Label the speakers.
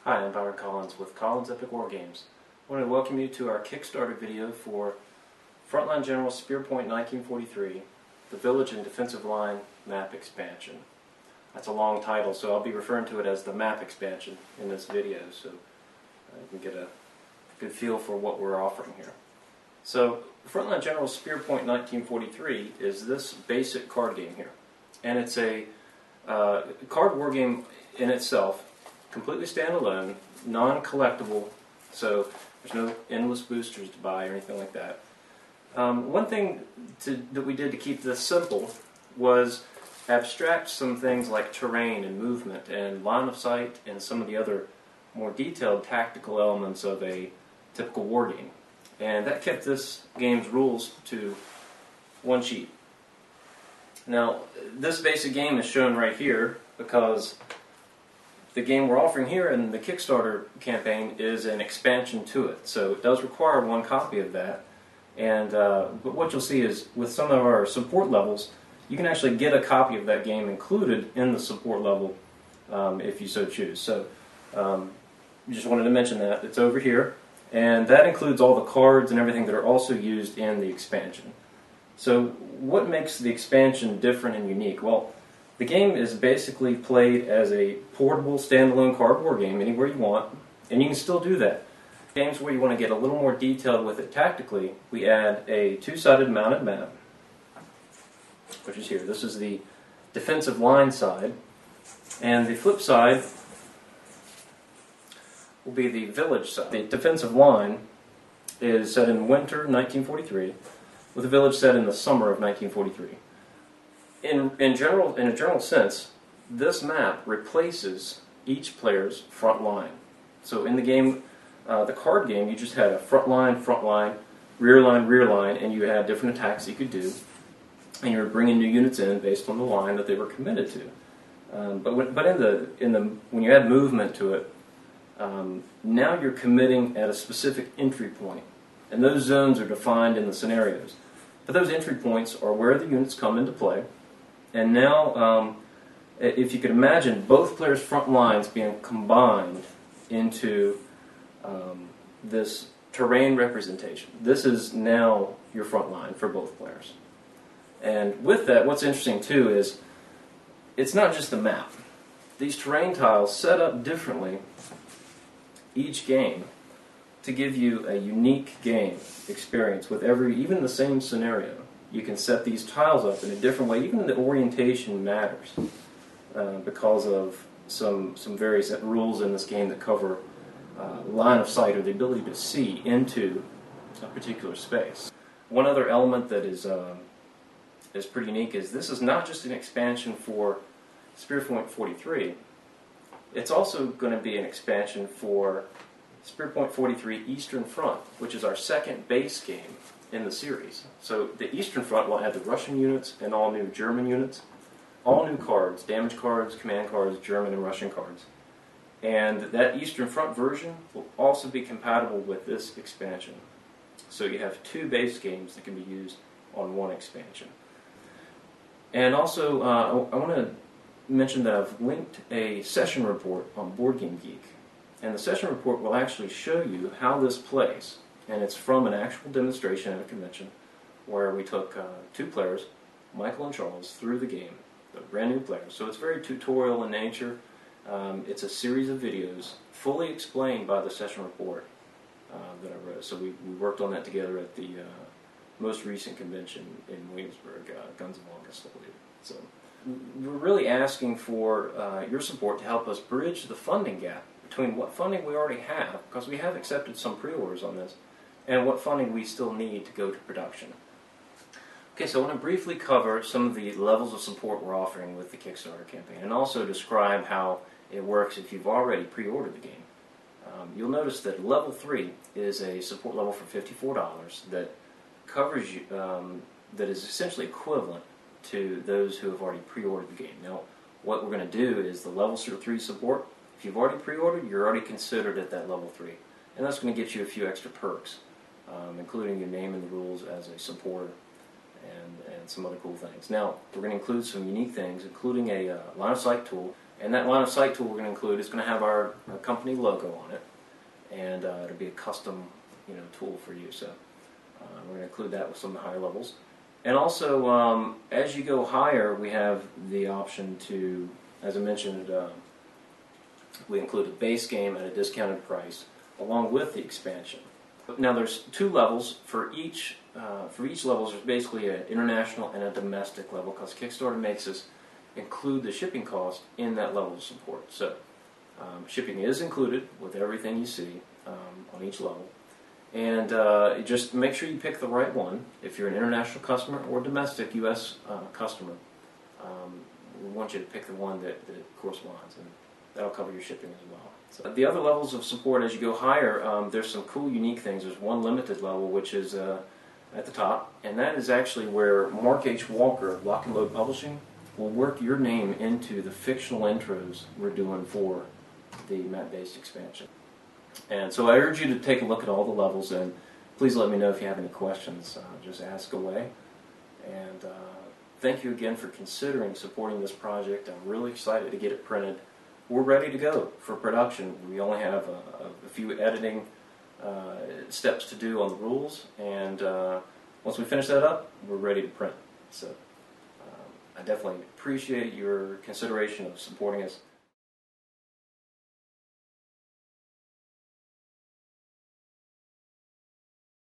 Speaker 1: Hi, I'm Byron Collins with Collins Epic War Games. I want to welcome you to our Kickstarter video for Frontline General Spearpoint 1943, the Village and Defensive Line map expansion. That's a long title, so I'll be referring to it as the map expansion in this video, so you can get a good feel for what we're offering here. So, Frontline General Spearpoint 1943 is this basic card game here, and it's a card war game in itself, completely standalone, non-collectible, so there's no endless boosters to buy or anything like that. One thing that we did to keep this simple was abstract some things like terrain and movement and line of sight and some of the other more detailed tactical elements of a typical war game. And that kept this game's rules to one sheet. Now, this basic game is shown right here because the game we're offering here in the Kickstarter campaign is an expansion to it. So it does require one copy of that. And but what you'll see is with some of our support levels, you can actually get a copy of that game included in the support level if you so choose. So just wanted to mention that. It's over here. And that includes all the cards and everything that are also used in the expansion. So what makes the expansion different and unique? Well, the game is basically played as a portable, standalone card war game anywhere you want, and you can still do that. Games where you want to get a little more detailed with it tactically, we add a two-sided mounted map, which is here. This is the defensive line side, and the flip side will be the village side. The defensive line is set in winter 1943, with the village set in the summer of 1943. In a general sense, this map replaces each player's front line. So in the game, the card game, you just had a front line, rear line, and you had different attacks you could do, and you were bringing new units in based on the line that they were committed to. But when you add movement to it, now you're committing at a specific entry point, and those zones are defined in the scenarios. But those entry points are where the units come into play. And now, if you could imagine both players' front lines being combined into this terrain representation, this is now your front line for both players. And with that, what's interesting too is it's not just the map. These terrain tiles set up differently each game to give you a unique game experience with even the same scenario. You can set these tiles up in a different way. Even the orientation matters because of some various rules in this game that cover line of sight or the ability to see into a particular space. One other element that is pretty unique is this is not just an expansion for Spearpoint 43. It's also going to be an expansion for Spearpoint 43 Eastern Front, which is our second base game in the series. So the Eastern Front will have the Russian units and all new German units, all new cards, damage cards, command cards, German and Russian cards. And that Eastern Front version will also be compatible with this expansion. So you have two base games that can be used on one expansion. And also, I want to mention that I've linked a session report on Board Game Geek. And the session report will actually show you how this plays. And it's from an actual demonstration at a convention where we took two players, Michael and Charles, through the game. They're brand new players. So it's very tutorial in nature. It's a series of videos fully explained by the session report that I wrote. So we worked on that together at the most recent convention in Williamsburg, Guns of August, I believe. So we're really asking for your support to help us bridge the funding gap between what funding we already have, because we have accepted some pre-orders on this, and what funding we still need to go to production. Okay, so I want to briefly cover some of the levels of support we're offering with the Kickstarter campaign, and also describe how it works if you've already pre-ordered the game. You'll notice that level 3 is a support level for $54 that covers you, that is essentially equivalent to those who have already pre-ordered the game. Now, what we're going to do is the level 3 support. If you've already pre-ordered, you're already considered at that level 3, and that's going to get you a few extra perks, including your name in the rules as a supporter and some other cool things. Now, we're going to include some unique things, including a line of sight tool And that line of sight tool we're going to include is going to have our company logo on it, and it'll be a custom tool for you. So we're going to include that with some of the higher levels. And also, as you go higher, we have the option to, as I mentioned, we include a base game at a discounted price along with the expansion. Now there's 2 levels for each. For each level, there's basically an international and a domestic level, because Kickstarter makes us include the shipping cost in that level of support. So shipping is included with everything you see on each level. And just make sure you pick the right one. If you're an international customer or domestic U.S. Customer, we want you to pick the one that corresponds, and that'll cover your shipping as well. So the other levels of support, as you go higher, there's some cool, unique things. There's one limited level, which is at the top, and that is actually where Mark H. Walker of Lock and Load Publishing will work your name into the fictional intros we're doing for the map-based expansion. And so I urge you to take a look at all the levels, and please let me know if you have any questions. Just ask away. And thank you again for considering supporting this project. I'm really excited to get it printed. We're ready to go for production. We only have a few editing steps to do on the rules, and once we finish that up, we're ready to print. So I definitely appreciate your consideration of supporting us.